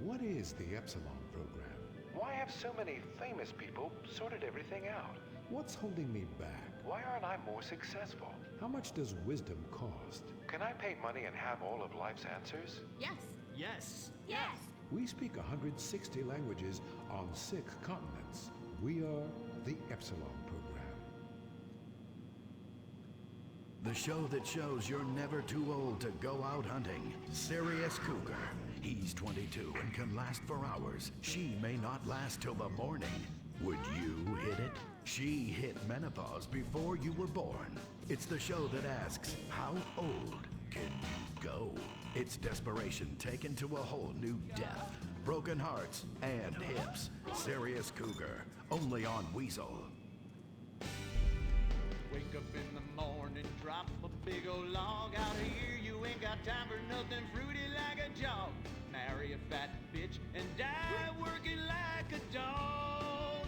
What is the Epsilon program? Why have so many famous people sorted everything out? What's holding me back? Why aren't I more successful? How much does wisdom cost? Can I pay money and have all of life's answers? Yes. Yes. Yes. We speak 160 languages on 6 continents. We are the Epsilon program. The show that shows you're never too old to go out hunting. Sirius Cougar. He's 22 and can last for hours. She may not last till the morning. Would you hit it? She hit menopause before you were born. It's the show that asks, how old can you go? It's desperation taken to a whole new depth. Broken hearts and hips. Sirius Cougar. Only on Weazal. Wake up in the morning, drop a big old log out here. You ain't got time for nothing fruity like a jog. Marry a fat bitch and die working like a dog.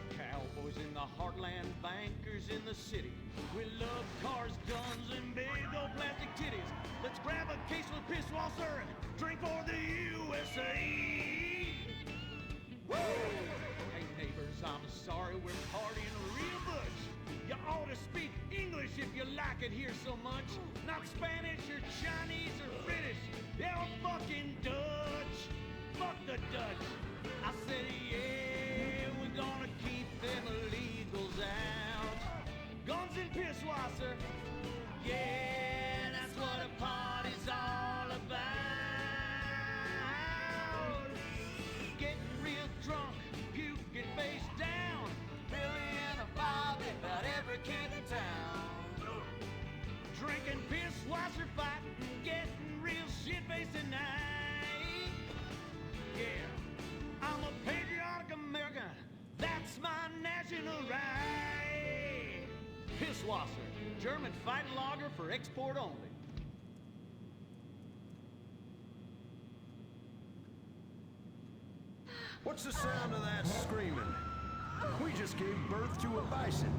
Cowboys in the heartland, bankers in the city. We love cars, guns, and big old plastic titties. Let's grab a case of Pisswasser and drink for the USA. Woo! Hey neighbors, I'm sorry, we're partying real butch. You ought to speak English if you like it here so much. Not Spanish or Chinese or British. Yeah, or fucking Dutch. Fuck the Dutch. I said, yeah, we're gonna keep them illegals out. Guns and Pisswasser. Yeah, that's what a party's all about. Getting real drunk, puking face down. Billy and a Bobby, about every kid in town. Drinking Pisswasser, fighting, getting real shit-faced tonight. Yeah, I'm a patriotic American. That's my national right. Pisswasser, German fighting lager for export only. What's the sound of that screaming? We just gave birth to a bison.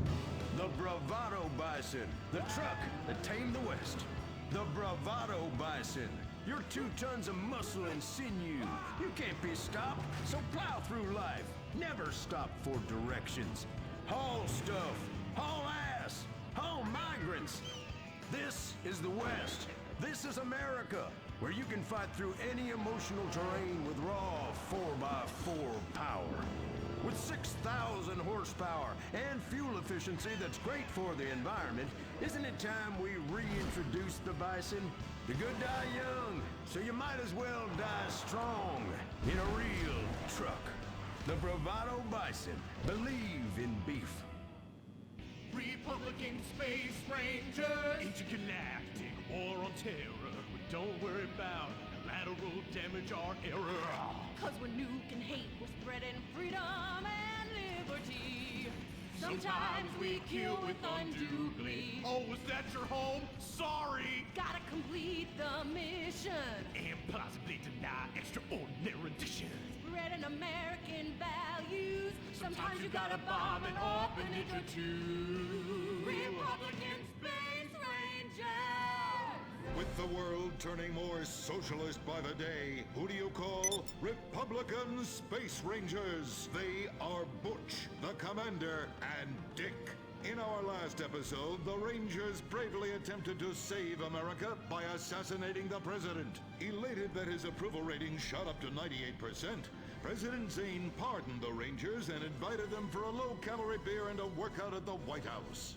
The Bravado Bison. The truck that tamed the West. The Bravado Bison. You're 2 tons of muscle and sinew. You can't be stopped, so plow through life. Never stop for directions. Haul stuff. Haul ass. Haul migrants. This is the West. This is America, where you can fight through any emotional terrain with raw 4x4 power. With 6,000 horsepower and fuel efficiency that's great for the environment, isn't it time we reintroduce the bison? The good die young, so you might as well die strong in a real truck. The Bravado Bison. Believe in beef. Republican Space Ranger, intergalactic war on terror. But don't worry about lateral damage or error. Cause we're nuking hate, we're spreading freedom and liberty. Sometimes we kill with undue glee. Oh, is that your home? Sorry! Gotta complete the mission. And possibly deny extraordinary edition. Spreading American values. Sometimes you gotta bomb an orphanage or two. Republican Space Rangers! With the world turning more socialist by the day, who do you call Republican Space Rangers? They are Butch, the Commander, and Dick. In our last episode, the Rangers bravely attempted to save America by assassinating the president. Elated that his approval rating shot up to 98%, President Zane pardoned the Rangers and invited them for a low-calorie beer and a workout at the White House.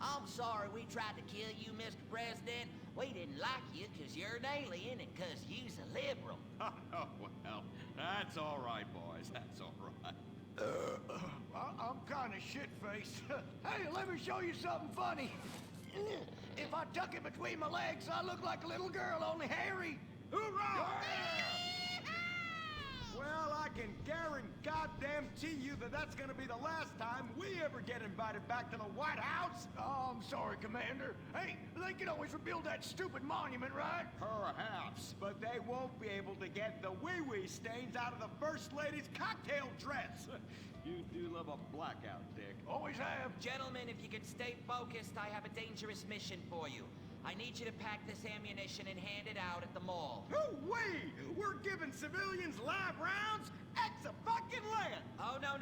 I'm sorry we tried to kill you, Mr. President. We didn't like you because you're an alien and because you's a liberal. Oh, well, that's all right, boys. That's all right. I'm kind of shit-faced. Hey, let me show you something funny. If I tuck it between my legs, I look like a little girl, only hairy. Hoorah! Well, I can guarantee you that that's gonna be the last time we ever get invited back to the White House. Oh, I'm sorry, Commander. Hey, they can always rebuild that stupid monument, right? Perhaps, but they won't be able to get the wee-wee stains out of the First Lady's cocktail dress. You do love a blackout, Dick. Always have. Gentlemen, if you could stay focused, I have a dangerous mission for you. I need you to pack this ammunition and hand it out at the mall. Hoo-wee! We're giving civilians live rounds? Ex-a-fucking-land! Oh, no.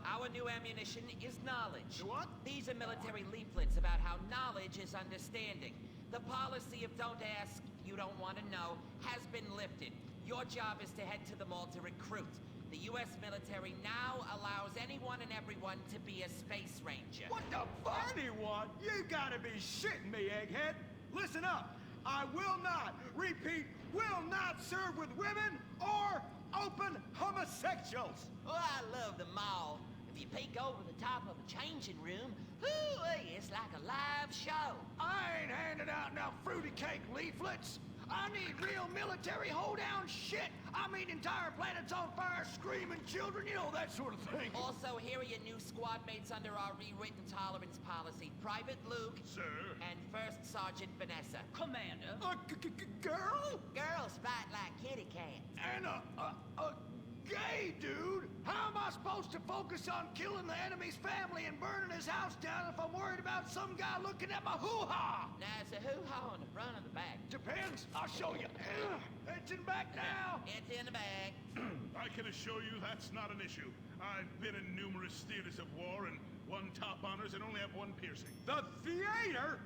Our new ammunition is knowledge. What? These are military leaflets about how knowledge is understanding. The policy of don't ask, you don't want to know, has been lifted. Your job is to head to the mall to recruit. The U.S. military now allows anyone and everyone to be a space ranger. What the fuck? Anyone? You gotta be shitting me, egghead! Listen up! I will not, repeat, will not serve with women or open homosexuals! Oh, I love the mall. If you peek over the top of a changing room, ooh, it's like a live show. I ain't handing out no fruity cake leaflets. I need real military hoedown shit. I mean entire planets on fire, screaming children, you know, that sort of thing. Also, here are your new squad mates under our rewritten tolerance policy. Private Luke. Sir. And First Sergeant Vanessa. Commander. A girl? Girls fight like kitty cats. And a gay dude? How am I supposed to focus on killing the enemy's family and burning his house down if I'm worried about some guy looking at my hoo-ha? Now, it's a hoo-ha on the front or the back? Depends. I'll show you. It's in back now. It's in the bag. I can assure you that's not an issue. I've been in numerous theaters of war and won top honors and only have one piercing. The theater?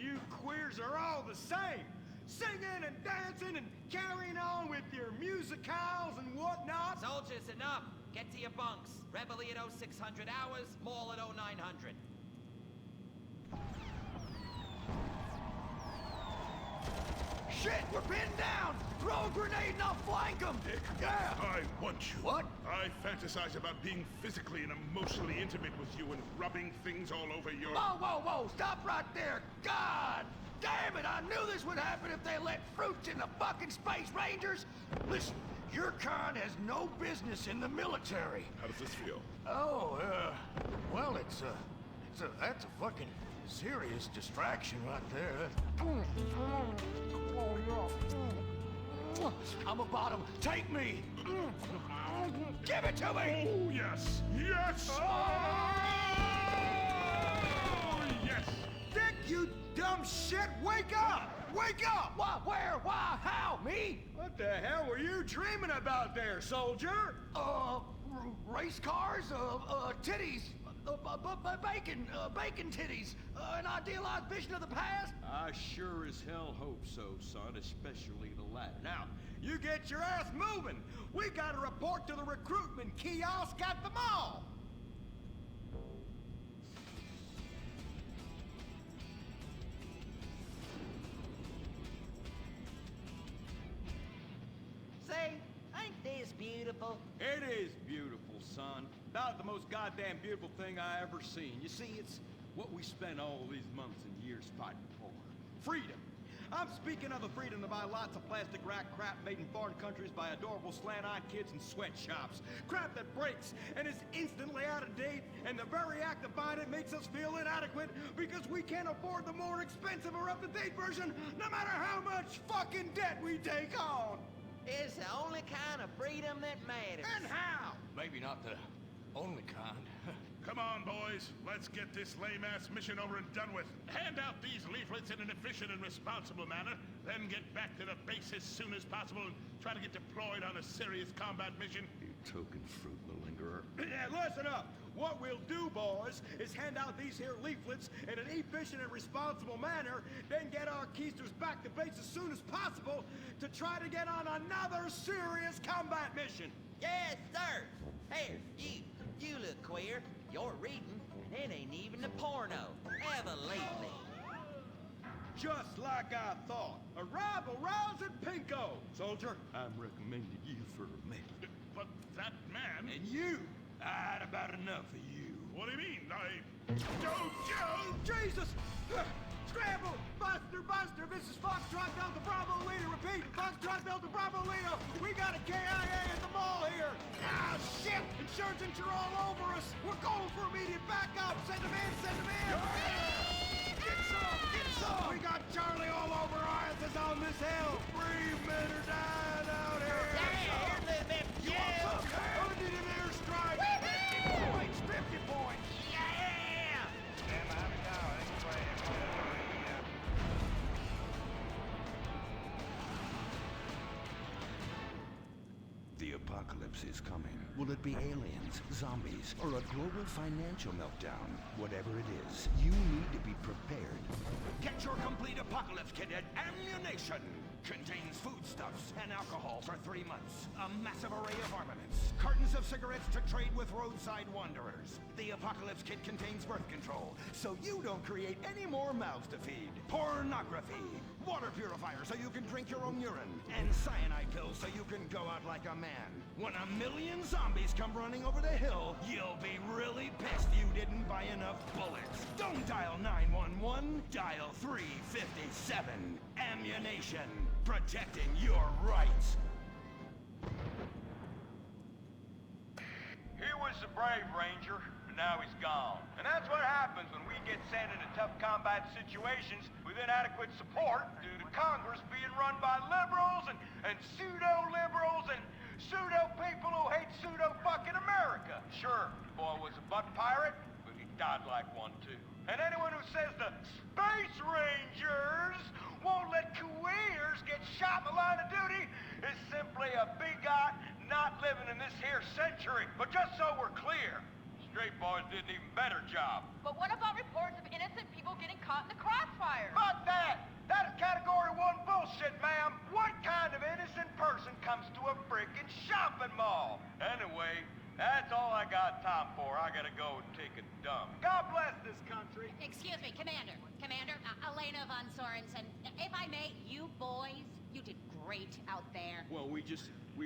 You queers are all the same. Singing and dancing and carrying on with your musicals and whatnot. Soldiers, enough. Get to your bunks. Reveille at 0600 hours, mall at 0900. Shit, we're pinned down. Throw a grenade and I'll flank them. Dick, Yeah. I want you. What? I fantasize about being physically and emotionally intimate with you and rubbing things all over your... Whoa. Stop right there. God damn it. I knew this would happen if they let fruits in the fucking Space Rangers. Listen, your kind has no business in the military. How does this feel? Oh, well, that's a fucking serious distraction right there. I'm a bottom. Take me. Give it to me. Oh, yes. Yes! Ah! Oh, yes! Dick, you dumb shit! Wake up! Wake up! Why, where, why, how, me? What the hell were you dreaming about there, soldier? Race cars, titties, bacon titties, an idealized vision of the past. I sure as hell hope so, son, especially the latter. Now, you get your ass moving. We got to report to the recruitment kiosk at the mall. Say, ain't this beautiful? It is beautiful, son. About the most goddamn beautiful thing I ever seen. You see, it's what we spent all these months and years fighting for. Freedom. I'm speaking of the freedom to buy lots of plastic rack crap made in foreign countries by adorable slant-eyed kids in sweatshops. Crap that breaks and is instantly out of date, and the very act of buying it makes us feel inadequate because we can't afford the more expensive or up-to-date version, no matter how much fucking debt we take on. It's the only kind of freedom that matters. And how? Maybe not the only kind. Come on, boys. Let's get this lame-ass mission over and done with. Hand out these leaflets in an efficient and responsible manner, then get back to the base as soon as possible and try to get deployed on a serious combat mission. You token fruit malingerer. Yeah, listen up. What we'll do, boys, is hand out these here leaflets in an efficient and responsible manner, then get our keisters back to base as soon as possible to try to get on another serious combat mission. Yes, sir. Here, you look queer. You're reading, and it ain't even a porno. Ever lately. Just like I thought. Arrival rouse at Pinko. Soldier, I'm recommending you for a medal. But that man... And you, I'd about enough of you. What do you mean? Don't you! Jesus! Scramble! Buster! This is Foxtrot Delta Bravo Leader. Repeat, Foxtrot Delta Bravo Leader. We got a KIA at the mall here. Ah, shit! Insurgents are all over us. We're calling for immediate backup. Send them in! Get some! We got Charlie all over our asses on this hill. 3 men are dying out here. Here, little bit. You want some? I need an airstrike. apocalypse is coming. Will it be aliens, zombies, or a global financial meltdown? Whatever it is, you need to be prepared. Get your complete apocalypse kit at Ammunition. Contains foodstuffs and alcohol for 3 months. A massive array of armaments. Cartons of cigarettes to trade with roadside wanderers. The apocalypse kit contains birth control, so you don't create any more mouths to feed. Pornography. Water purifier so you can drink your own urine. And cyanide pills so you can go out like a man. When 1,000,000 zombies come running over the hill, you'll be really pissed you didn't buy enough bullets. Don't dial 911, dial 357. Ammunition. Protecting your rights. He was the brave ranger, but now he's gone. And that's what happens when we get sent into tough combat situations with inadequate support due to Congress being run by liberals and pseudo-liberals and pseudo-people who hate pseudo-fucking America. Sure, the boy was a butt pirate, but he died like one too. And anyone who says the Space Rangers won't let careers get shot in the line of duty is simply a bigot not living in this here century. But just so we're clear, straight boys did an even better job. But what about reports of innocent people getting caught in the crossfire? Fuck that! That is category 1 bullshit, ma'am. What kind of innocent person comes to a freaking shopping mall? Anyway, that's all I got time for. I gotta go and take a dump. God bless this country. Excuse me, Commander. Commander, Elena von Sorensen. If I may, you boys, you did great out there. Well, we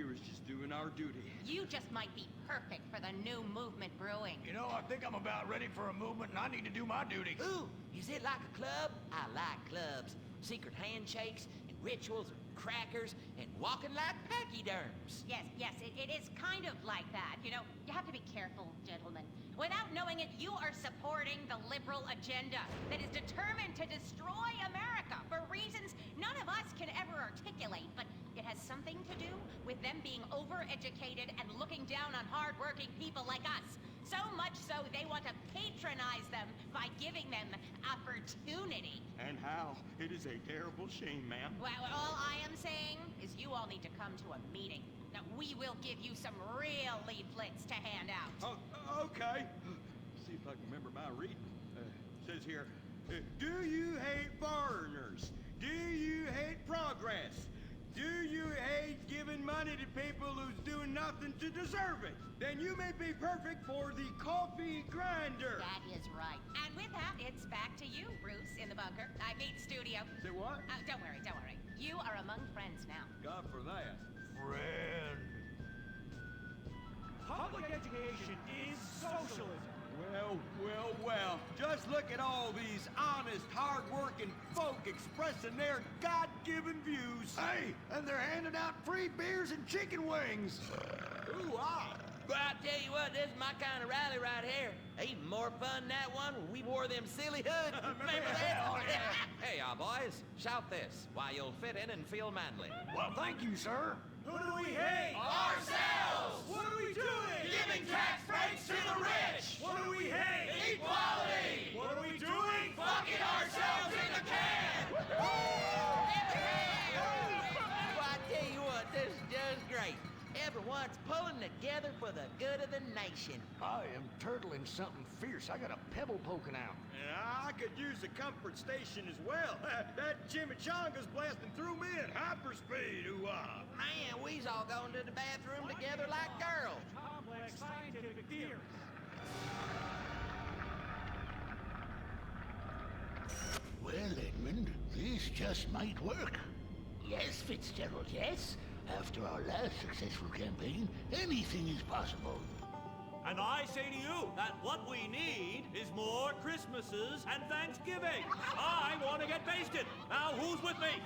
was just doing our duty. You just might be perfect for the new movement brewing. You know, I think I'm about ready for a movement and I need to do my duty. Ooh, is it like a club? I like clubs. Secret handshakes and rituals and crackers and walking like pachyderms. Yes, it is kind of like that. You know, you have to be careful, gentlemen. Without knowing it, you are supporting the liberal agenda that is determined to destroy America for reasons none of us can ever articulate, but it has something to do with them being overeducated and looking down on hard-working people like us. So much so they want to patronize them by giving them opportunity. And how? It is a terrible shame, ma'am. Well, all I am saying is you all need to come to a meeting. Now, we will give you some real leaflets to hand out. Oh, okay. See if I can remember my reading. Says here, do you hate foreigners? Do you hate progress? Do you hate giving money to people who's doing nothing to deserve it? Then you may be perfect for the coffee grinder. That is right. And with that, it's back to you, Bruce, in the bunker. I mean, studio. Say what? Don't worry. You are among friends now. God for that. Friend. Public education is socialism. Well. Just look at all these honest, hard-working folk expressing their God-given views. Hey, and they're handing out free beers and chicken wings. Ooh, ah. But I tell you what, this is my kind of rally right here. Even more fun than that one when we wore them silly hoods. Remember that? Oh, yeah. Hey, y'all boys, shout this while you'll fit in and feel manly. Well, thank you, sir. Who do we hate? Ourselves! What are we doing? Giving tax breaks to the rich! What do we hate? Equality! What are we doing? Fucking ourselves in the can! Well, I tell you what, this is just great. Everyone's pulling together for the good of the nation. I am turtling something fierce. I got a pebble poking out. I could use a comfort station as well. That chimichanga's blasting through me at hyperspeed. Ooh-ah. Man, we's all going to the bathroom together like girls. Complex scientific theory. Well, Edmund, this just might work. Yes, Fitzgerald, yes. After our last successful campaign, anything is possible. And I say to you that what we need is more Christmases and Thanksgiving. I want to get basted. Now, who's with me?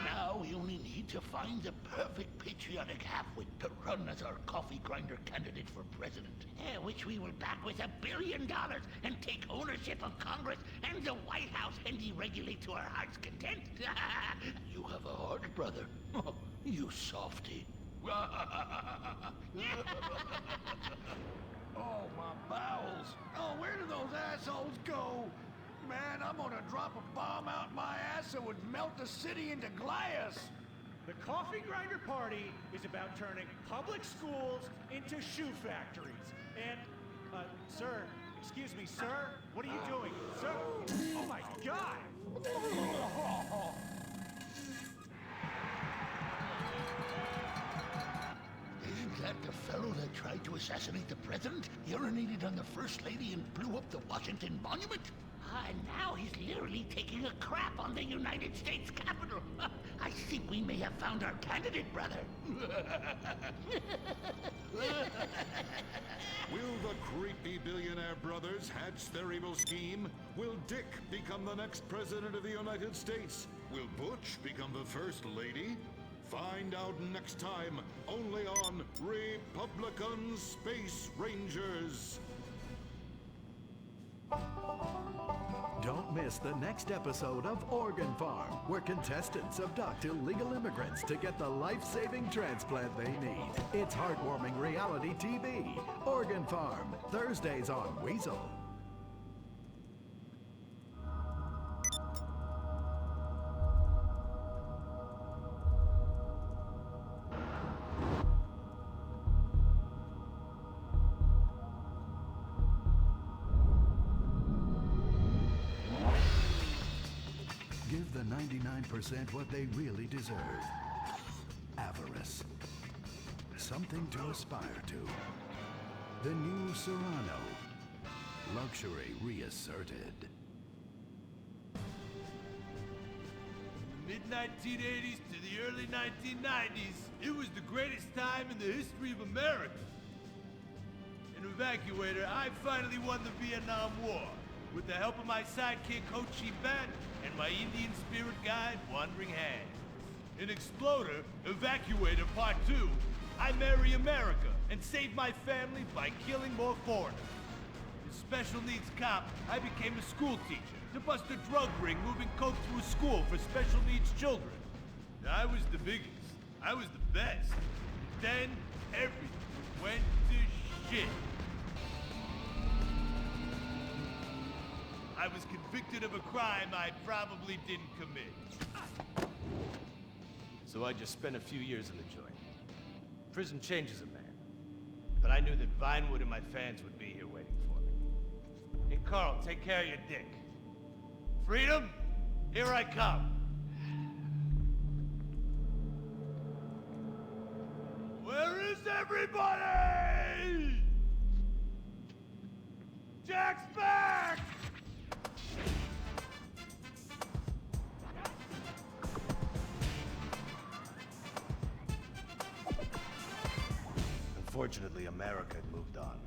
Now we only need to find the perfect patriotic halfwit to run as our coffee grinder candidate for president, which we will back with $1 billion and take ownership of Congress and the White House and deregulate to our heart's content. You have a heart, brother. You softy. Oh, my bowels. Oh, where do those assholes go? Man, I'm gonna drop a bomb out my ass that would melt the city into glass. The Coffee Grinder Party is about turning public schools into shoe factories. And, sir, excuse me, sir, what are you doing? Sir, oh my God! Isn't that the fellow that tried to assassinate the president, urinated on the First Lady, and blew up the Washington Monument? And now he's literally taking a crap on the United States Capitol. I think we may have found our candidate, brother. Will the creepy billionaire brothers hatch their evil scheme? Will Dick become the next president of the United States? Will Butch become the First Lady? Find out next time, only on Republican Space Rangers. Don't miss the next episode of Organ Farm, where contestants abduct illegal immigrants to get the life-saving transplant they need. It's heartwarming reality TV. Organ Farm, Thursdays on Weazal. Give the 99% what they really deserve. Avarice. Something to aspire to. The new Serrano. Luxury reasserted. Mid-1980s to the early 1990s, it was the greatest time in the history of America. An evacuator, I finally won the Vietnam War with the help of my sidekick Ho Chi Minh and my Indian spirit guide Wandering Hand. In Exploder, Evacuator Part 2, I marry America and save my family by killing more foreigners. As special needs cop, I became a school teacher to bust a drug ring moving coke through a school for special needs children. I was the biggest. I was the best. Then everything went to shit. I was convicted of a crime I probably didn't commit. So I just spent a few years in the joint. Prison changes a man. But I knew that Vinewood and my fans would be here waiting for me. Hey, Carl, take care of your dick. Freedom, here I come. Where is everybody? Jack's back! Unfortunately, America had moved on.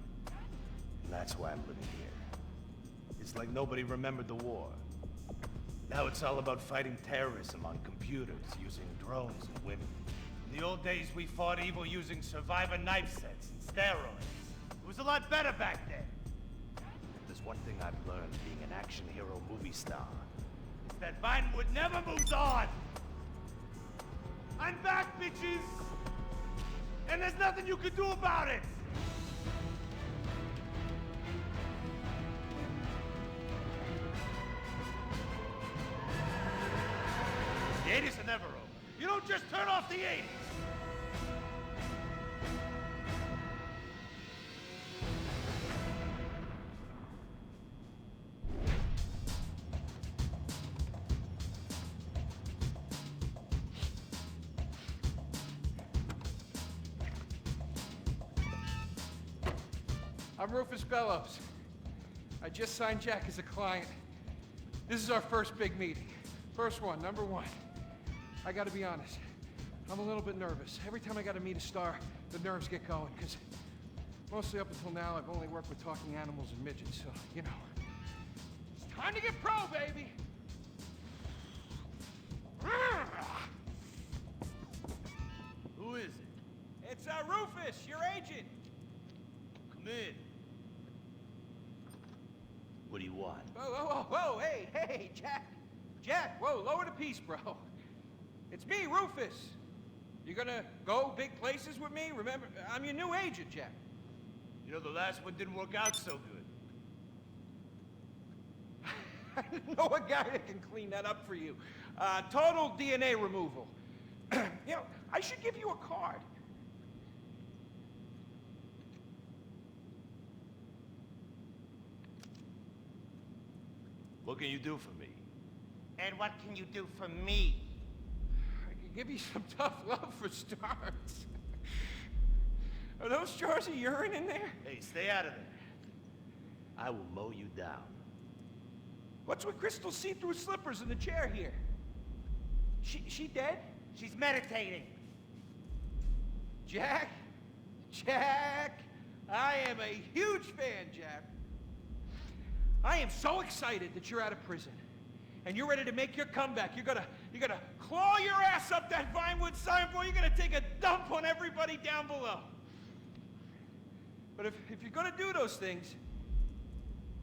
And that's why I'm living here. It's like nobody remembered the war. Now it's all about fighting terrorism on computers, using drones and women. In the old days, we fought evil using survivor knife sets and steroids. It was a lot better back then. There's one thing I've learned being an action hero movie star. It's that Vinewood never moves on! I'm back, bitches! And there's nothing you can do about it! The 80s are never over. You don't just turn off the 80s! I'm Rufus Bellows. I just signed Jack as a client. This is our first big meeting. First one, number one. I gotta be honest, I'm a little bit nervous. Every time I gotta meet a star, the nerves get going, because mostly up until now, I've only worked with talking animals and midgets, so, you know. It's time to get pro, baby! Who is it? It's Rufus, your agent. Come in. What do you want? Whoa, hey, Jack, whoa, lower the piece, bro. It's me, Rufus. You gonna go big places with me? Remember, I'm your new agent, Jack. You know, the last one didn't work out so good. I know a guy that can clean that up for you. Total DNA removal. You know, I should give you a card. What can you do for me? And what can you do for me? I can give you some tough love for starts. Are those jars of urine in there? Hey, stay out of there. I will mow you down. What's with Crystal's see-through slippers in the chair here? She dead? She's meditating. Jack? Jack! I am a huge fan, Jack. I am so excited that you're out of prison. And you're ready to make your comeback. You're gonna claw your ass up that Vinewood signboard. You're gonna take a dump on everybody down below. But if you're gonna do those things,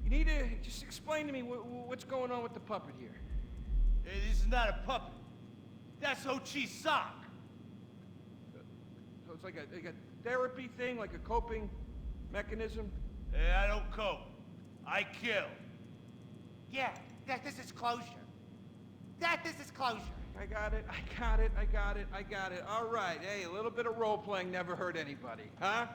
you need to just explain to me what's going on with the puppet here. Hey, this is not a puppet. That's Ho Chi's sock. So it's like a therapy thing, like a coping mechanism? Hey, I don't cope. I kill. Yeah, this is closure. This is closure. I got it. All right, hey, a little bit of role-playing never hurt anybody, huh?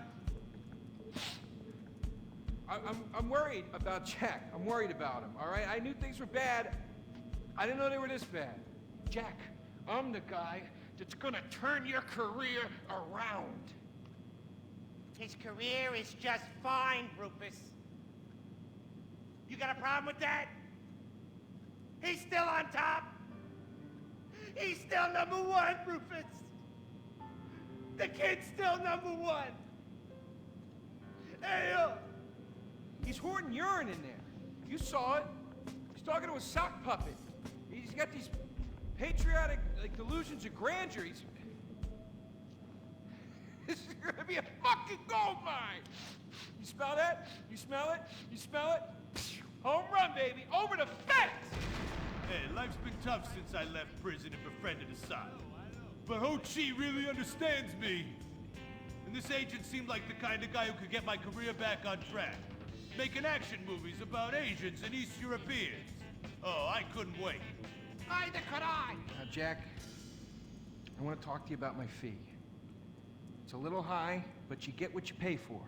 I'm worried about Jack. I'm worried about him, all right? I knew things were bad. I didn't know they were this bad. Jack, I'm the guy that's gonna turn your career around. His career is just fine, Rufus. You got a problem with that? He's still on top. He's still #1, Rufus. The kid's still #1. Hey, He's hoarding urine in there. You saw it. He's talking to a sock puppet. He's got these patriotic, like, delusions of grandeur. This is gonna be a fucking gold mine. You smell that? You smell it? You smell it? Home run, baby. Over the fence! Hey, life's been tough since I left prison and befriended Asylum. But Ho Chi really understands me. And this agent seemed like the kind of guy who could get my career back on track. Making action movies about Asians and East Europeans. Oh, I couldn't wait. Neither could I. Now, Jack, I want to talk to you about my fee. It's a little high, but you get what you pay for.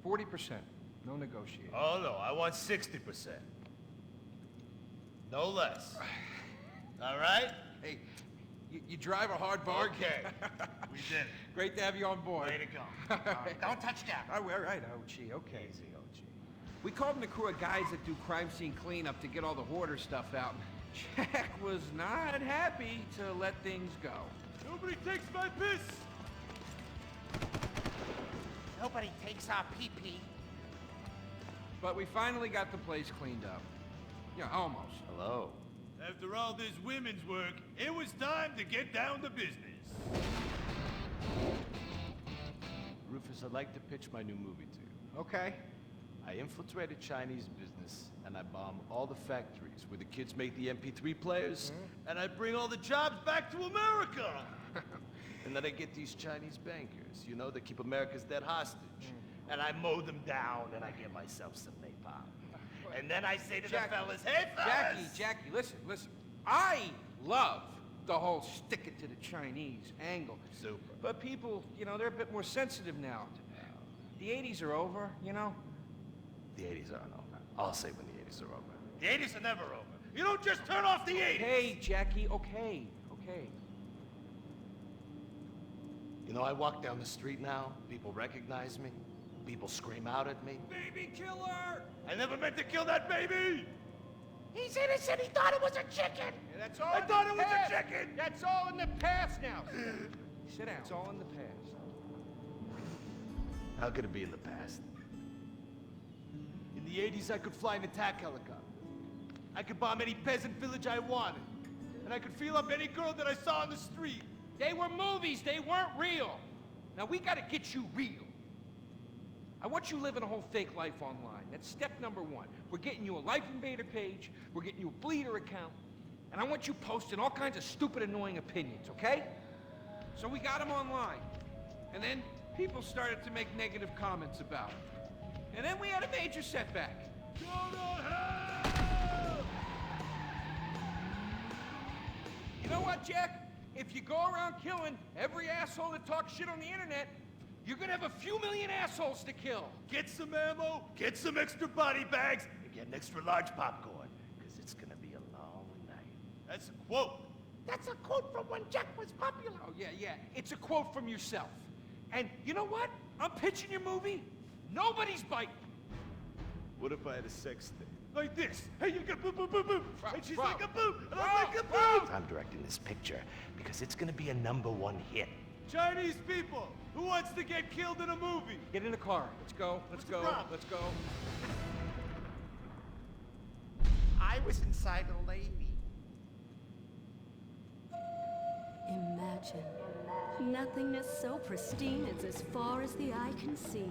40%. No negotiating. Oh, no, I want 60%. No less. All right? Hey, you drive a hard bargain. Okay. We did it. Great to have you on board. Way to go. Don't touch Jack. All right, Ochi, okay. Easy, OG. We called in the crew of guys that do crime scene cleanup to get all the hoarder stuff out. Jack was not happy to let things go. Nobody takes my piss! Nobody takes our pee-pee. But we finally got the place cleaned up. Yeah, almost. Hello. After all this women's work, it was time to get down to business. Rufus, I'd like to pitch my new movie to you. Okay. I infiltrated Chinese business, and I bomb all the factories where the kids make the MP3 players. And I bring all the jobs back to America! And then I get these Chinese bankers, you know, that keep America's debt hostage. And I mow them down, and I get myself some napalm. And then I say to the fellas, hey, fellas! Jackie, listen. I love the whole stick it to the Chinese angle. Super. But people, you know, they're a bit more sensitive now. The 80s are over, you know? The 80s aren't over. I'll say when the 80s are over. The 80s are never over. You don't just turn off the 80s! Hey, Jackie, okay. You know, I walk down the street now, people recognize me, people scream out at me. Baby killer! I never meant to kill that baby! He's innocent. He thought it was a chicken. Yeah, that's all. I thought it was a chicken! That's all in the past now. Sit down. It's all in the past. How could it be in the past? In the 80s, I could fly an attack helicopter. I could bomb any peasant village I wanted. And I could feel up any girl that I saw on the street. They were movies. They weren't real. Now, we gotta get you real. I want you living a whole fake life online. That's step number 1. We're getting you a Life Invader page. We're getting you a Bleeder account. And I want you posting all kinds of stupid, annoying opinions, okay? So we got them online. And then people started to make negative comments about it. And then we had a major setback. Go to hell! You know what, Jack? If you go around killing every asshole that talks shit on the internet, you're gonna have a few million assholes to kill. Get some ammo, get some extra body bags, and get an extra large popcorn, because it's gonna be a long night. That's a quote. That's a quote from when Jack was popular. Oh, yeah. It's a quote from yourself. And you know what? I'm pitching your movie. Nobody's biting. What if I had a sex thing? Like this. Hey, you got boop, boop, boop, boop. And she's Bro. like a boop, and I'm like a boop. I'm directing this picture because it's gonna be a #1 hit. Chinese people, who wants to get killed in a movie? Get in the car. Let's go. Let's go. problem? Let's go. I was inside a lady. Imagine. Nothingness so pristine it's as far as the eye can see.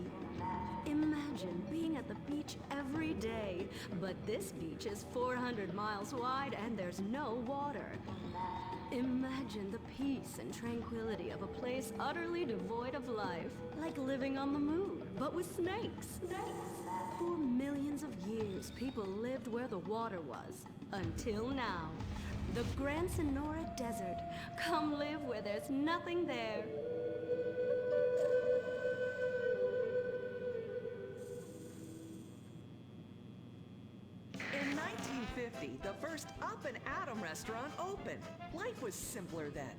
Imagine being at the beach every day, but this beach is 400 miles wide and there's no water. Imagine the peace and tranquility of a place utterly devoid of life, like living on the moon, but with snakes. For millions of years, people lived where the water was, until now. The Gran Sonora Desert. Come live where there's nothing there. In 1950, the first Up and Atom restaurant opened. Life was simpler then.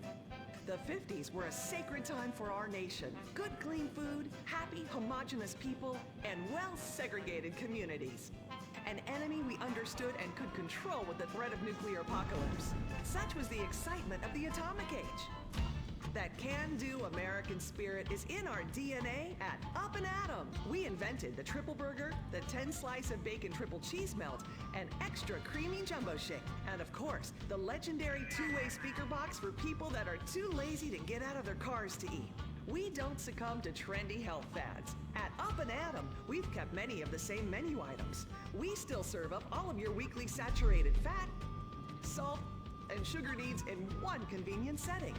The 50s were a sacred time for our nation. Good, clean food, happy, homogenous people, and well-segregated communities. An enemy we understood and could control with the threat of nuclear apocalypse. Such was the excitement of the atomic age. That can-do American spirit is in our DNA at Up and Atom. We invented the triple burger, the 10-slice of bacon triple cheese melt, and extra creamy jumbo shake. And of course, the legendary two-way speaker box for people that are too lazy to get out of their cars to eat. We don't succumb to trendy health fads. At Up and Atom, we've kept many of the same menu items. We still serve up all of your weekly saturated fat, salt, and sugar needs in one convenient setting.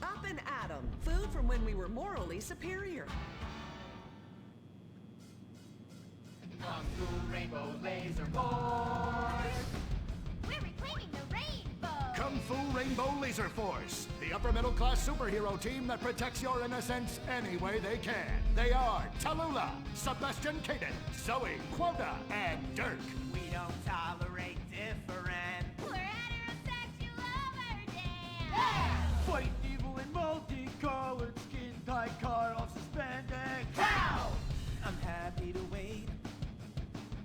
Up and Atom, food from when we were morally superior. Kung Fu Rainbow Laser Force! We're reclaiming the rainbow! Kung Fu Rainbow Laser Force, the upper middle class superhero team that protects your innocence any way they can. They are Tallulah, Sebastian Caden, Zoe, Quota, and Dirk. We don't tolerate different. We're heterosexual overdance! Fight evil in multicolored skin, tight car off suspended. Pow! I'm happy to wait.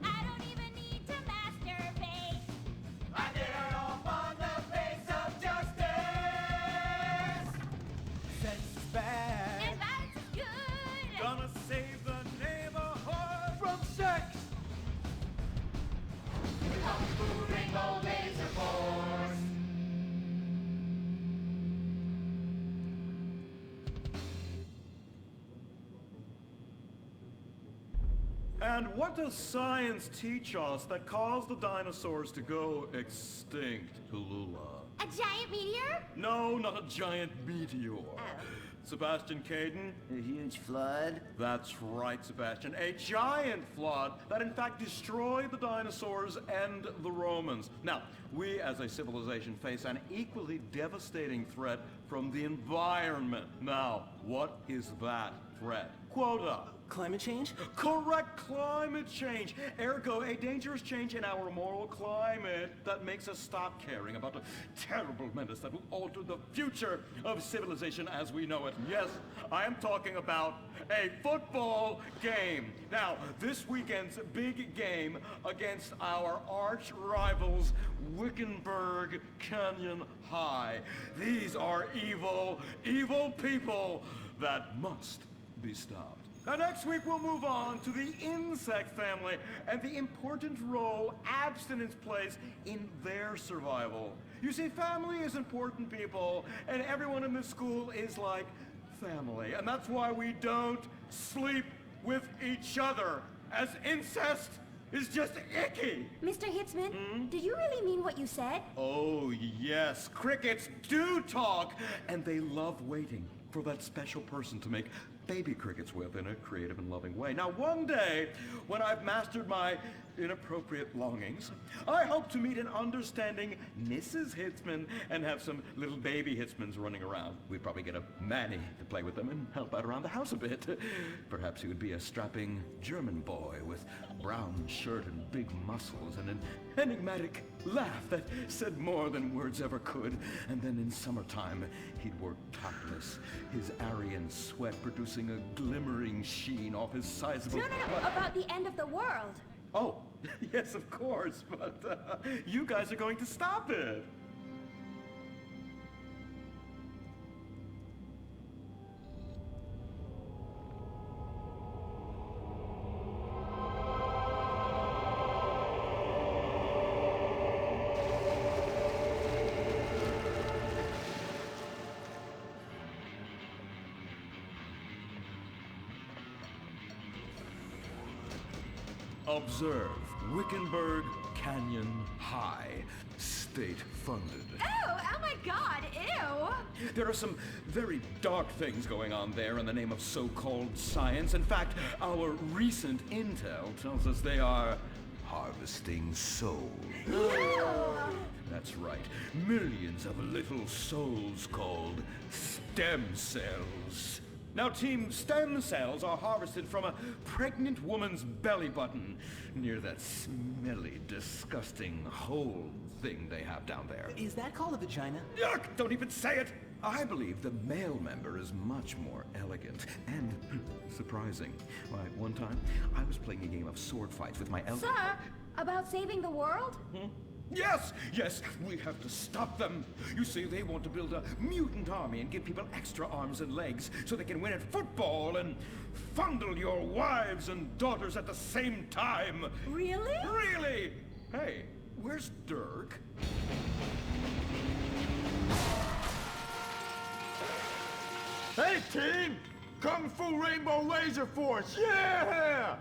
I don't even need to masturbate! I did it all on the face of justice. Sex is bad. And violence is good! Gonna save the neighborhood from sex. Kung Fu Rainbow Laser Force! And what does science teach us that caused the dinosaurs to go extinct, Tallulah? A giant meteor? No, not a giant meteor. Sebastian Caden? A huge flood? That's right, Sebastian. A giant flood that in fact destroyed the dinosaurs and the Romans. Now, we as a civilization face an equally devastating threat from the environment. Now, what is that threat? Quota. Climate change? Correct, climate change. Ergo, a dangerous change in our moral climate that makes us stop caring about the terrible menace that will alter the future of civilization as we know it. Yes, I am talking about a football game. Now, this weekend's big game against our arch rivals, Wickenburg Canyon High. These are evil, evil people that must be stopped. Now, next week we'll move on to the insect family and the important role abstinence plays in their survival. You see, family is important, people, and everyone in this school is like family. And that's why we don't sleep with each other, as incest is just icky. Mr. Hitzman, do you really mean what you said? Oh, yes. Crickets do talk, and they love waiting for that special person to make baby crickets with in a creative and loving way. Now, one day, when I've mastered my inappropriate longings, I hope to meet an understanding Mrs. Hitzman and have some little baby Hitzmans running around. We'd probably get a Manny to play with them and help out around the house a bit. Perhaps he would be a strapping German boy with brown shirt and big muscles and an enigmatic laugh that said more than words ever could. And then in summertime, he'd work topless, his Aryan sweat producing a glimmering sheen off his sizable... No, about the end of the world. Oh, yes, of course, but you guys are going to stop it. Observe Wickenburg Canyon High, state-funded. Oh my God, ew! There are some very dark things going on there in the name of so-called science. In fact, our recent intel tells us they are harvesting souls. Ew! That's right. Millions of little souls called stem cells. Now, Team, stem cells are harvested from a pregnant woman's belly button near that smelly, disgusting hole thing they have down there. Is that called a vagina? Yuck! Don't even say it! I believe the male member is much more elegant and surprising. Why, one time, I was playing a game of sword fights with my Sir, about saving the world? Yes, we have to stop them. You see, they want to build a mutant army and give people extra arms and legs so they can win at football and fondle your wives and daughters at the same time. Really? Really? Hey, where's Dirk? Hey, team! Kung Fu Rainbow Laser Force, yeah!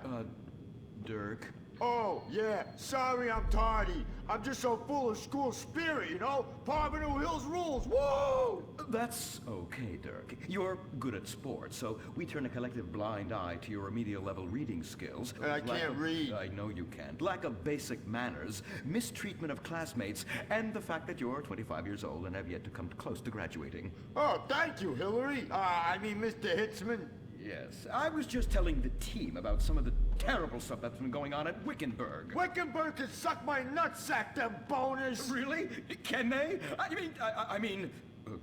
Dirk? Oh, yeah, sorry I'm tardy. I'm just so full of school spirit, you know? Parvenu Hills rules, woo! That's okay, Dirk. You're good at sports, so we turn a collective blind eye to your remedial level reading skills. I can't read. I know you can't. Lack of basic manners, mistreatment of classmates, and the fact that you're 25 years old and have yet to come close to graduating. Oh, thank you, Hillary. Mr. Hitzman. Yes, I was just telling the team about some of the terrible stuff that's been going on at Wickenburg. Wickenburg can suck my nutsack, them boners! Really? Can they? I mean,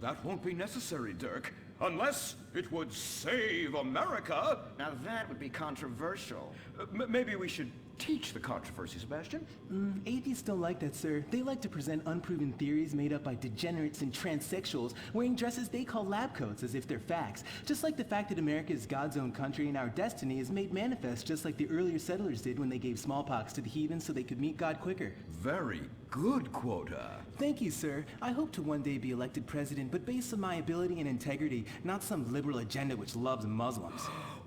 that won't be necessary, Dirk. Unless it would save America. Now that would be controversial. Maybe we should teach the controversy, Sebastian. Atheists don't like that, sir. They like to present unproven theories made up by degenerates and transsexuals wearing dresses they call lab coats as if they're facts. Just like the fact that America is God's own country and our destiny is made manifest just like the earlier settlers did when they gave smallpox to the heathens so they could meet God quicker. Very good, Quota. Thank you, sir. I hope to one day be elected president, but based on my ability and integrity, not some liberal agenda which loves Muslims.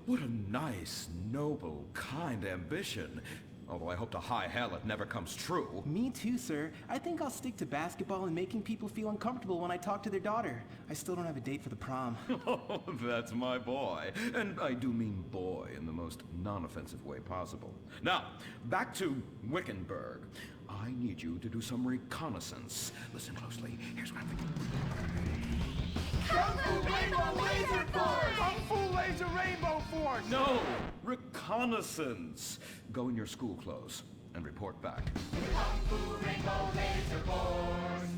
What a nice, noble, kind ambition. Although I hope to high hell it never comes true. Me too, sir. I think I'll stick to basketball and making people feel uncomfortable when I talk to their daughter. I still don't have a date for the prom. Oh, that's my boy. And I do mean boy in the most non-offensive way possible. Now, back to Wickenburg. I need you to do some reconnaissance. Listen closely. Here's what I'm thinking. Kung Fu Rainbow Laser Force! Kung Fu Laser Rainbow Force! No! Reconnaissance! Go in your school clothes and report back. Kung Fu Rainbow Laser Force!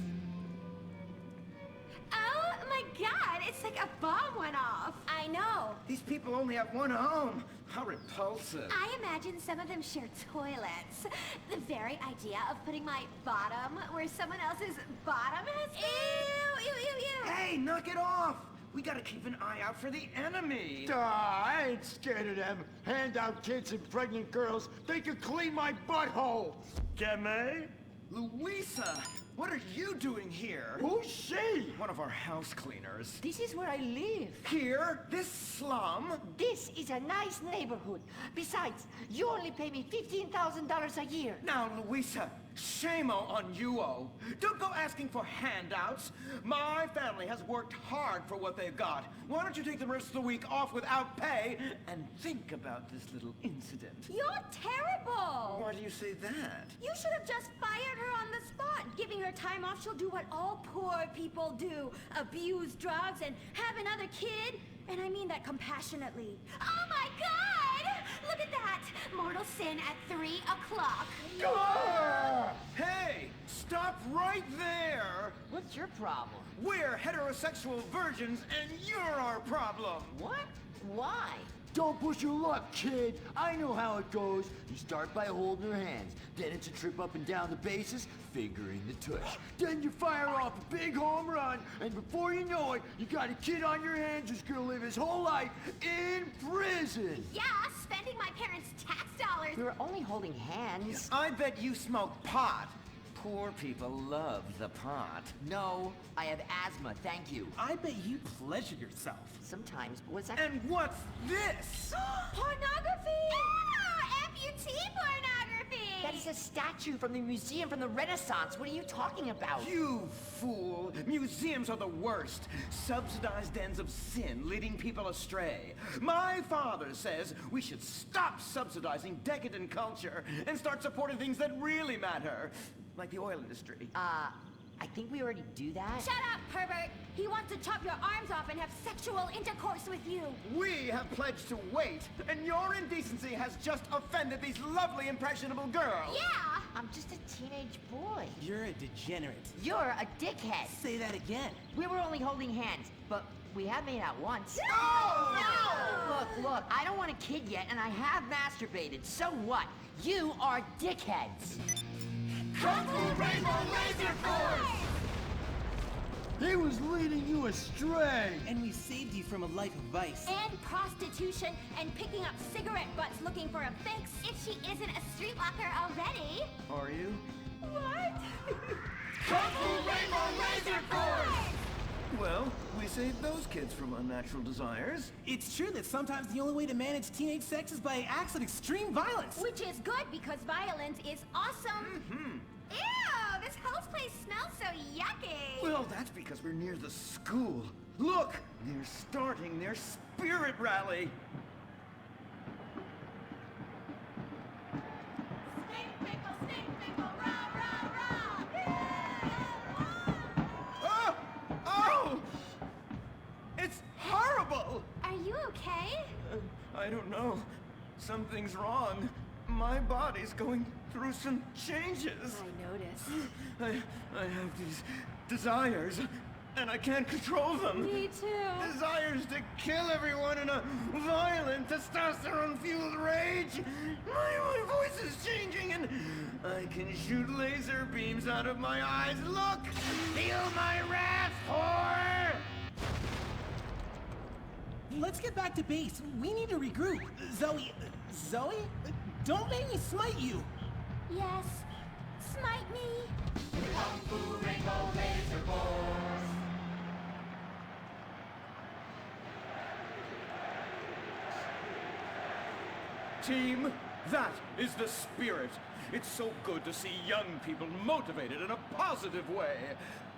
Oh my God, it's like a bomb went off. I know. These people only have one home. How repulsive. I imagine some of them share toilets. The very idea of putting my bottom where someone else's bottom has been. Ew, ew, ew, ew. Hey, knock it off! We gotta keep an eye out for the enemy. I ain't scared of them. Handout kids and pregnant girls, they can clean my butthole. Can they? Louisa, what are you doing here? Who's she? One of our house cleaners. This is where I live. Here? This slum? This is a nice neighborhood. Besides, you only pay me $15,000 a year. Now, Louisa, shame on you-o. Don't go asking for handouts. My family has worked hard for what they've got. Why don't you take the rest of the week off without pay and think about this little incident? You're terrible. What do you say that? You should have just fired her on the spot. Giving her time off, she'll do what all poor people do. Abuse drugs and have another kid. And I mean that compassionately. Oh my God! Look at that! Mortal sin at 3 o'clock. Hey! Stop right there! What's your problem? We're heterosexual virgins, and you're our problem! What? Why? Don't push your luck, kid. I know how it goes. You start by holding her hands. Then it's a trip up and down the bases, fingering the tush. Then you fire off a big home run, and before you know it, you got a kid on your hands who's gonna live his whole life in prison. Yeah, spending my parents' tax dollars. We were only holding hands. I bet you smoke pot. Poor people love the pot. No, I have asthma, thank you. I bet you pleasure yourself. Sometimes, what's that? And what's this? Pornography! Ah, amputee pornography! That is a statue from the museum from the Renaissance. What are you talking about? You fool! Museums are the worst. Subsidized dens of sin, leading people astray. My father says we should stop subsidizing decadent culture and start supporting things that really matter. Like the oil industry. I think we already do that. Shut up, pervert! He wants to chop your arms off and have sexual intercourse with you. We have pledged to wait, and your indecency has just offended these lovely, impressionable girls. Yeah! I'm just a teenage boy. You're a degenerate. You're a dickhead. Say that again. We were only holding hands, but we have made out once. No! Look, I don't want a kid yet, and I have masturbated. So what? You are dickheads. Kung Fu Rainbow Laser Force! He was leading you astray. And we saved you from a life of vice. And prostitution and picking up cigarette butts looking for a fix. If she isn't a streetwalker already. Are you? What? Kung Fu Rainbow Laser Force! Well, we saved those kids from unnatural desires. It's true that sometimes the only way to manage teenage sex is by acts of extreme violence. Which is good because violence is awesome. Ew, this whole place smells so yucky. Well, that's because we're near the school. Look, they're starting their spirit rally. Stink pickle, rah, rah, rah. Oh! Oh! It's horrible! Are you okay? I don't know. Something's wrong. My body's going through some changes. I noticed. I have these desires, and I can't control them. Me too. Desires to kill everyone in a violent, testosterone-fueled rage. My voice is changing, and I can shoot laser beams out of my eyes. Look! Feel my wrath, whore! Let's get back to base. We need to regroup. Zoe? Don't make me smite you. Yes. Smite me. Kung Fu Rainbow Laser Force. Team, that is the spirit. It's so good to see young people motivated in a positive way.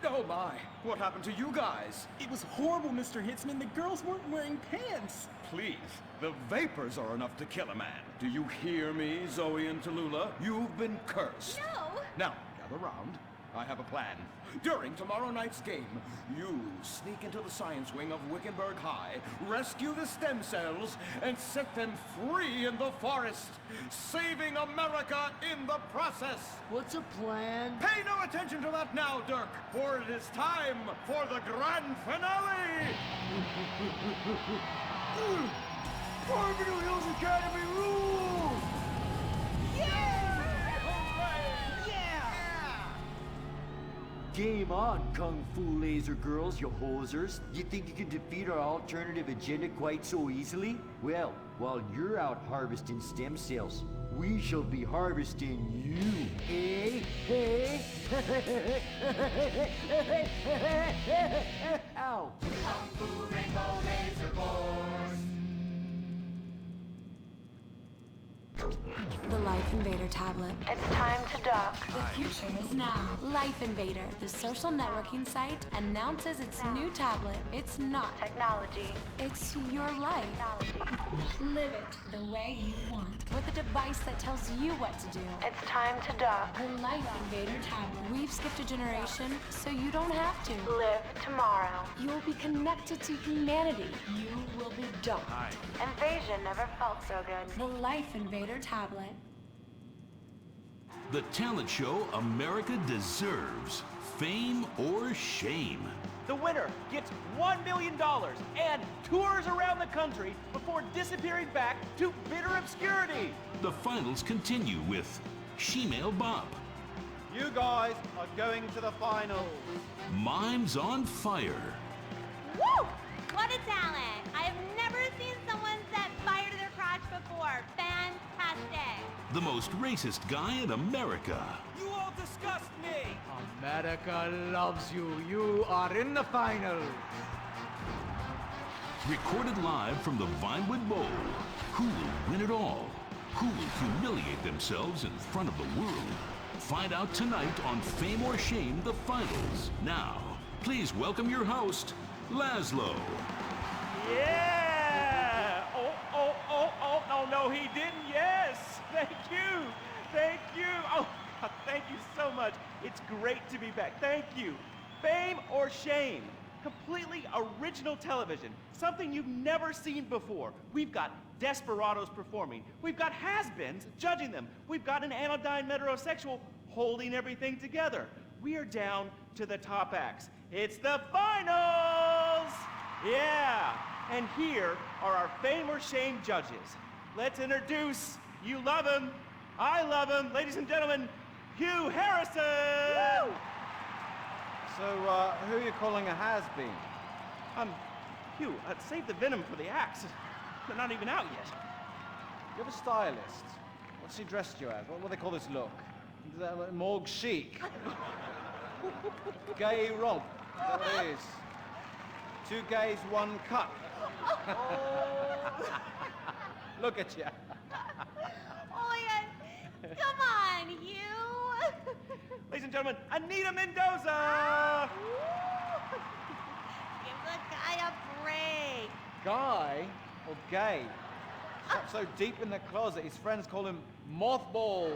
Oh my, what happened to you guys? It was horrible, Mr. Hitzman. The girls weren't wearing pants. Please, the vapors are enough to kill a man. Do you hear me, Zoe and Tallulah? You've been cursed. No. Now, gather round. I have a plan. During tomorrow night's game, you sneak into the science wing of Wickenburg High, rescue the stem cells, and set them free in the forest, saving America in the process. What's a plan? Pay no attention to that now, Dirk, for it is time for the grand finale! Farmville Hills Academy rules! Game on, Kung Fu Laser Girls, you hosers. You think you can defeat our alternative agenda quite so easily? Well, while you're out harvesting stem cells, we shall be harvesting you, eh? Hey? Ow! Kung Fu Rainbow Laser Force. The life Invader tablet. It's time to dock. The future is now. Life Invader, the social networking site, announces its new tablet. It's not technology. It's your life. Live it the way you want. With a device that tells you what to do. It's time to dock. The Life Invader tablet. We've skipped a generation, so you don't have to. Live tomorrow. You'll be connected to humanity. You will be docked. Invasion never felt so good. The Life Invader tablet. The talent show America deserves. Fame or shame. The winner gets $1 million and tours around the country before disappearing back to bitter obscurity. The finals continue with Shemale Bop. You guys are going to the finals. Mimes on Fire. Woo! What a talent! I have never seen someone set fire to their crotch before. Fantastic! The most racist guy in America. You all disgust me! America loves you. You are in the finals. Recorded live from the Vinewood Bowl. Who will win it all? Who will humiliate themselves in front of the world? Find out tonight on Fame or Shame, the finals. Now, please welcome your host, Laszlo. Yeah! Oh, no, he didn't. Yes! Thank you! Thank you! Oh, thank you so much. It's great to be back. Thank you. Fame or Shame? Completely original television. Something you've never seen before. We've got desperados performing. We've got has-beens judging them. We've got an anodyne metrosexual holding everything together. We are down to the top acts. It's the finals! Yeah! And here are our Fame or Shame judges. Let's introduce, you love him, I love him, ladies and gentlemen, Hugh Harrison! Woo! So, who are you calling a has-been? Hugh, save the venom for the acts. They're not even out yet. You have a stylist. What's he dressed you as? What do they call this look? Is that like morgue chic? Gay romp. Is that what it is? 2 gays, 1 cup. Look at you. Oh my God! Come on, you! Ladies and gentlemen, Anita Mendoza! Give the guy a break. Guy or gay? Got so deep in the closet, his friends call him Mothball.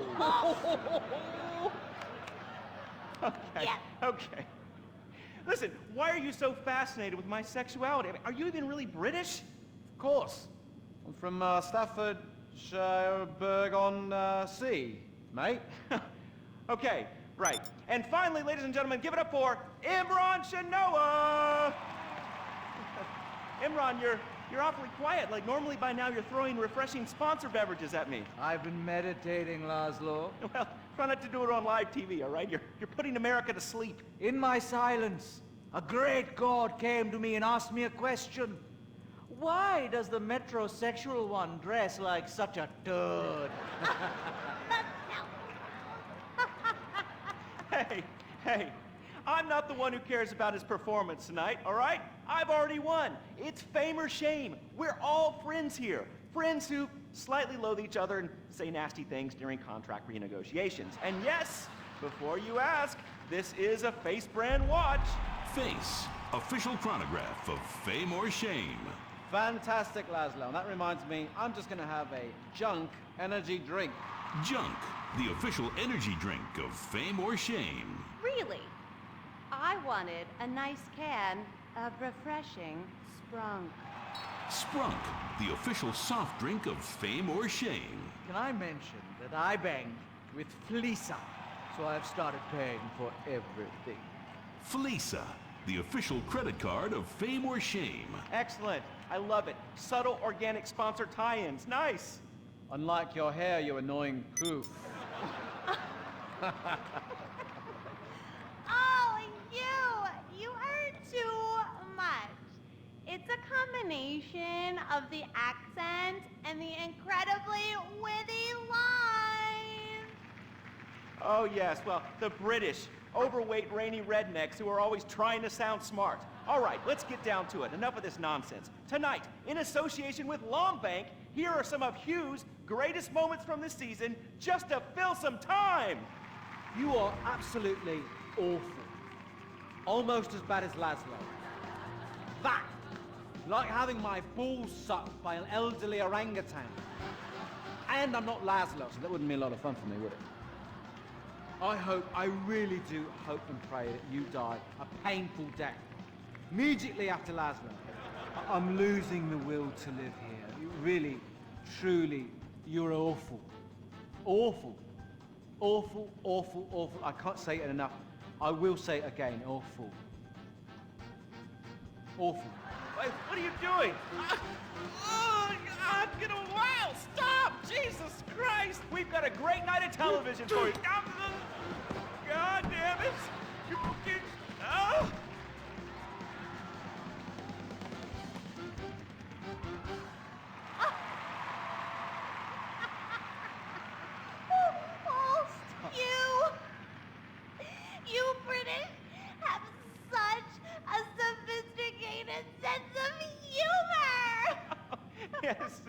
Okay, okay. Listen, why are you so fascinated with my sexuality? I mean, are you even really British? Of course. I'm from Staffordshire-on-Sea, mate. Okay, right. And finally, ladies and gentlemen, give it up for Imran Shanoa! Imran, you're awfully quiet. Like, normally by now you're throwing refreshing sponsor beverages at me. I've been meditating, Laszlo. Well, try not to do it on live TV, all right? You're putting America to sleep. In my silence, a great god came to me and asked me a question. Why does the metrosexual one dress like such a turd? Hey, I'm not the one who cares about his performance tonight, all right? I've already won. It's Fame or Shame. We're all friends here. Friends who slightly loathe each other and say nasty things during contract renegotiations. And yes, before you ask, this is a Face brand watch. Face, official chronograph of Fame or Shame. Fantastic, Laszlo. And that reminds me, I'm just going to have a junk energy drink. Junk, the official energy drink of Fame or Shame. Really? I wanted a nice can of refreshing Sprunk. Sprunk, the official soft drink of Fame or Shame. Can I mention that I banged with Fleesa, so I've started paying for everything. Fleesa, the official credit card of Fame or Shame. Excellent. I love it. Subtle organic sponsor tie-ins. Nice. Unlike your hair, you annoying poof. Oh, you are too much. It's a combination of the accent and the incredibly witty lines. Oh, yes. Well, the British, overweight, rainy rednecks who are always trying to sound smart. All right, let's get down to it. Enough of this nonsense. Tonight, in association with Lombank, here are some of Hugh's greatest moments from this season just to fill some time. You are absolutely awful. Almost as bad as Laszlo. That, like having my balls sucked by an elderly orangutan. And I'm not Laszlo, so that wouldn't be a lot of fun for me, would it? I really do hope and pray that you die a painful death. Immediately after Laszlo. I'm losing the will to live here. You really, truly, you're awful. Awful. Awful, awful, awful. I can't say it enough. I will say it again. Awful. Awful. Wait, what are you doing? Oh, God, get a while! Stop! Jesus Christ! We've got a great night of television for you. God damn it! Oh! You British have such a sophisticated sense of humor! Yes,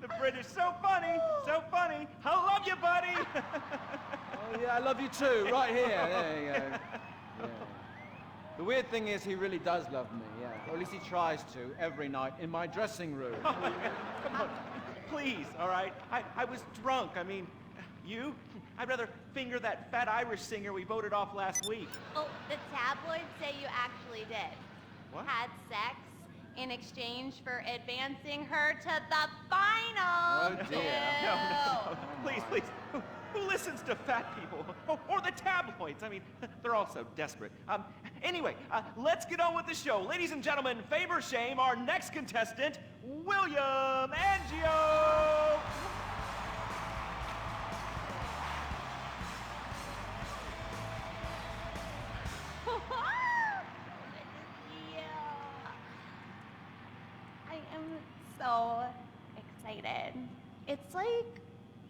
the British, so funny, so funny. I love you, buddy. Oh yeah, I love you too, right here. There you go. Yeah. The weird thing is he really does love me, yeah. Or at least he tries to, every night, in my dressing room. Come on, please, all right? I was drunk, I mean, you? I'd rather finger that fat Irish singer we voted off last week. Oh, the tabloids say you actually did. What? Had sex in exchange for advancing her to the final. Oh, dear. No. Please, please. Who listens to fat people? Or the tabloids? I mean, they're all so desperate. Anyway, let's get on with the show. Ladies and gentlemen, favor shame, our next contestant, William Angio. I am so excited. It's like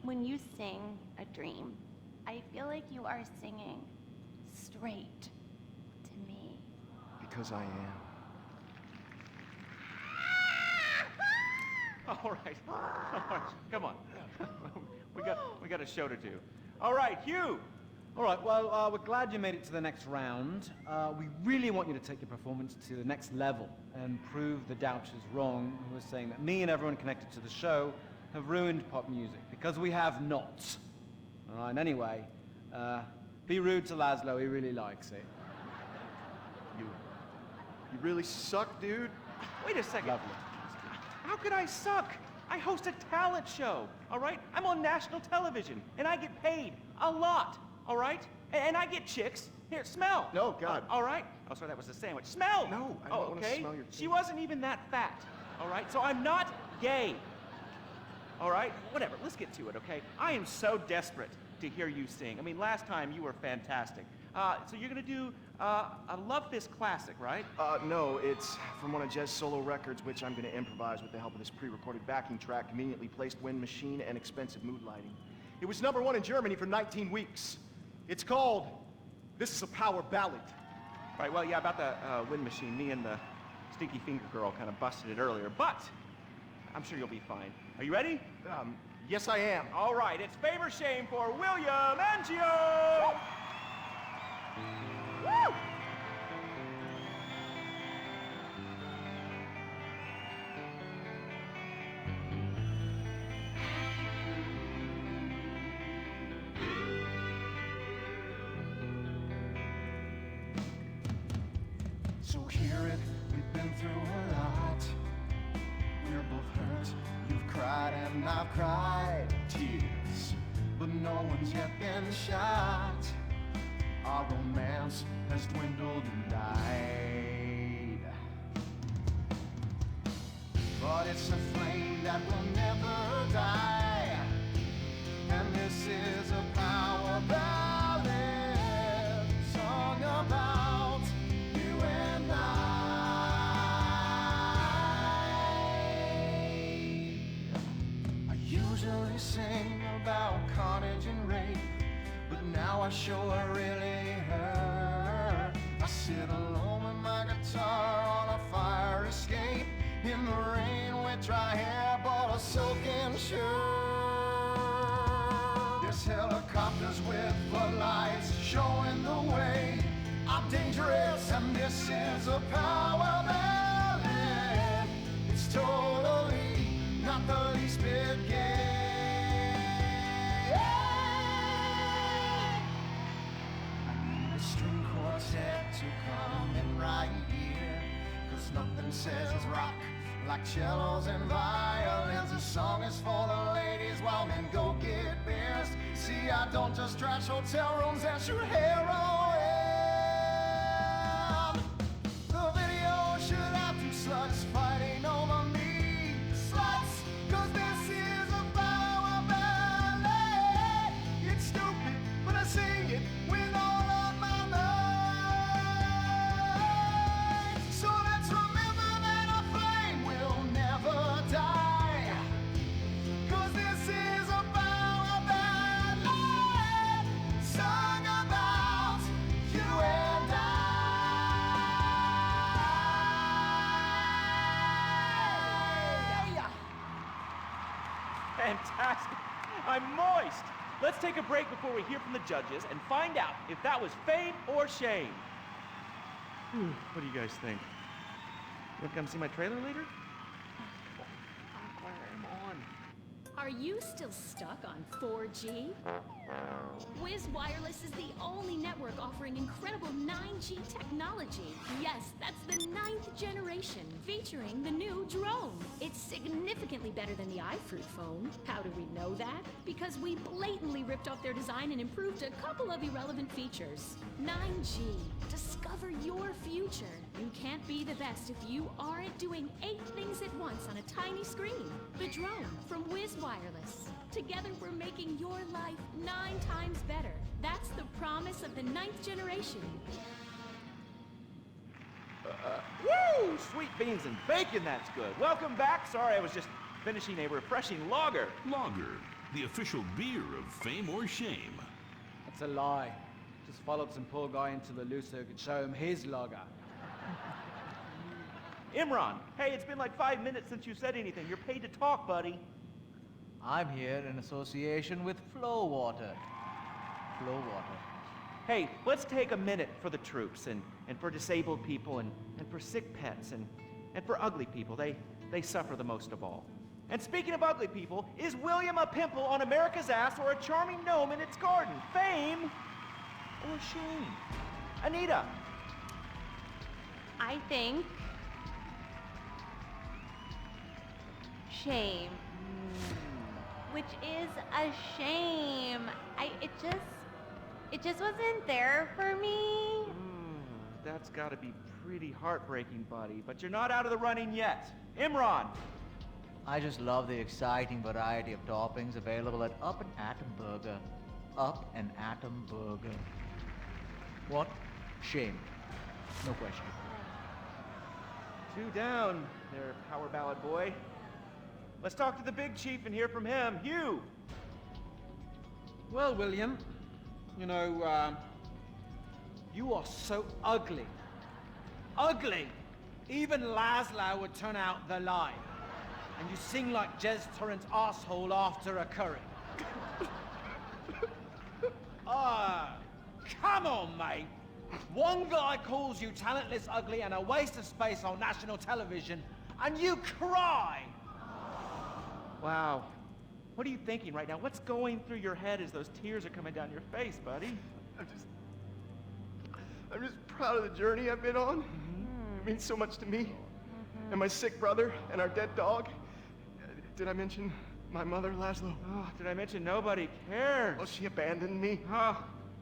when you sing a dream. I feel like you are singing straight to me. Because I am. All right. Come on. we got a show to do. All right, Hugh. All right, well, we're glad you made it to the next round. We really want you to take your performance to the next level and prove the doubters wrong who are saying that me and everyone connected to the show have ruined pop music, because we have not. All right, and anyway, be rude to Laszlo, he really likes it. You really suck, dude. Wait a second. Lovely. How could I suck? I host a talent show, all right? I'm on national television, and I get paid a lot, all right? And I get chicks. Here, smell. No, God. All right? Oh, sorry, that was a sandwich. Smell. No, I don't want to smell your She teeth. wasn't even that fat, all right? So I'm not gay, all right? Whatever, let's get to it, okay? I am so desperate to hear you sing. I mean, last time you were fantastic. So you're gonna do a Love Fist classic, right? No, it's from one of Jez's solo records, which I'm gonna improvise with the help of this pre-recorded backing track, conveniently placed wind machine, and expensive mood lighting. It was #1 in Germany for 19 weeks. It's called This Is a Power Ballad. Right, well, yeah, about the wind machine, me and the Stinky Finger Girl kind of busted it earlier, but I'm sure you'll be fine. Are you ready? Yes, I am. All right, it's favor shame for William Angio! Woo! So hear it, we've been through a lot. We're both hurt, you've cried and I've cried tears, but no one's yet been shot. Our romance has dwindled and died, but it's a flame that will never die. And this is a power ballad, song about you and I usually sing about carnage and rape, but now I sure really hurt. I sit alone with my guitar on a fire escape, in the rain with dry hair, but a soaking sure. There's helicopters with floodlights showing the way. I'm dangerous and this is a power ballet. It's totally not the least bit gay. I need a string quartet to come in right here, 'cause nothing says rock like cellos and violins. This song is for the ladies while men go get beers. See, I don't just trash hotel rooms and shoot heroin. The video should have two sluts fighting over me. Sluts, 'cause this is a power ballet. It's stupid, but I sing it with all of my might. So let's remember that our flame will never die. 'Cause this is a power ballet, sung about you and I. Fantastic. I'm moist. Let's take a break before we hear from the judges and find out if that was fame or shame. What do you guys think? You want to come see my trailer later? Come on. Are you still stuck on 4G? Wiz Wireless is the only network offering incredible 9G technology. Yes, that's the 9th generation, featuring the new drone. It's significantly better than the iFruit phone. How do we know that? Because we blatantly ripped off their design and improved a couple of irrelevant features. 9G. Discover your future. You can't be the best if you aren't doing 8 things at once on a tiny screen. The drone from Wiz Wireless. Together we're making your life 9 times better. That's the promise of the 9th generation. Woo! Sweet beans and bacon, that's good. Welcome back. Sorry, I was just finishing a refreshing lager. Lager, the official beer of fame or shame. That's a lie. Just followed some poor guy into the loose so he could show him his lager. Imran, hey, it's been like 5 minutes since you said anything. You're paid to talk, buddy. I'm here in association with Flow Water. Flow Water. Hey, let's take a minute for the troops and for disabled people and for sick pets and for ugly people. They suffer the most of all. And speaking of ugly people, is William a pimple on America's ass or a charming gnome in its garden? Fame or shame? Anita. I think shame. Which is a shame. It just wasn't there for me. That's gotta be pretty heartbreaking, buddy. But you're not out of the running yet. Imran. I just love the exciting variety of toppings available at Up and Atom Burger. Up and Atom Burger. What? Shame. No question. 2 down there, power ballad boy. Let's talk to the big chief and hear from him. Hugh! Well, William, you know, you are so ugly. Ugly! Even Laszlo would turn out the light. And you sing like Jez Torrent's asshole after a curry. Come on, mate. One guy calls you talentless, ugly, and a waste of space on national television, and you cry! Wow. What are you thinking right now? What's going through your head as those tears are coming down your face, buddy? I'm just proud of the journey I've been on. It means so much to me. And my sick brother and our dead dog. Did I mention my mother, Laszlo? Oh, did I mention nobody cares? Well, she abandoned me.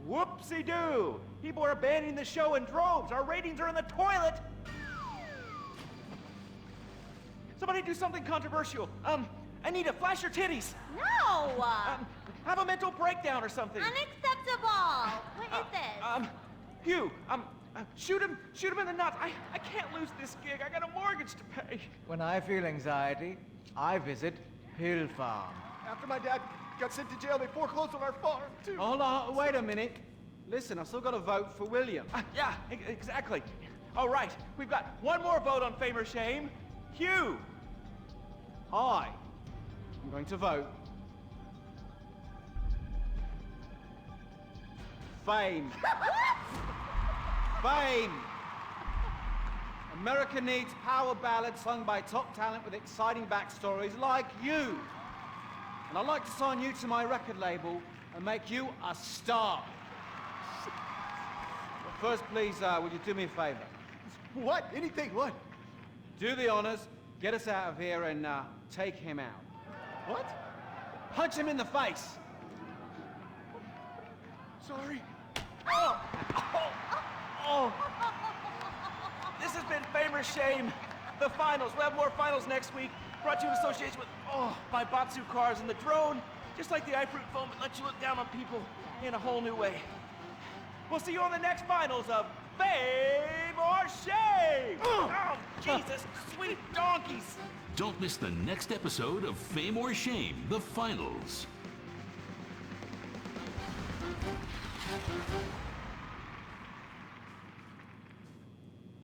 Whoopsie-doo! People are abandoning the show in droves. Our ratings are in the toilet. Somebody do something controversial. Anita, flash your titties. No! Have a mental breakdown or something. Unacceptable! What is this? Hugh, shoot him in the nuts. I can't lose this gig. I got a mortgage to pay. When I feel anxiety, I visit Hill Farm. After my dad got sent to jail, they foreclosed on our farm, too. Hold on, wait a minute. Listen, I've still got to vote for William. Yeah, exactly. All right, we've got one more vote on fame or shame. Hugh. I I'm going to vote. Fame. Fame. America needs power ballads sung by top talent with exciting backstories like you. And I'd like to sign you to my record label and make you a star. But first, please, would you do me a favor? What? Anything? What? Do the honors, get us out of here, and take him out. What? Punch him in the face. Sorry. Oh! Oh! This has been Fame or Shame, the finals. We'll have more finals next week. Brought to you in association with, my Batsu cars and the drone. Just like the iFruit foam, it lets you look down on people in a whole new way. We'll see you on the next finals of Fame or Shame! Oh, Jesus, sweet donkeys! Don't miss the next episode of Fame or Shame, the finals.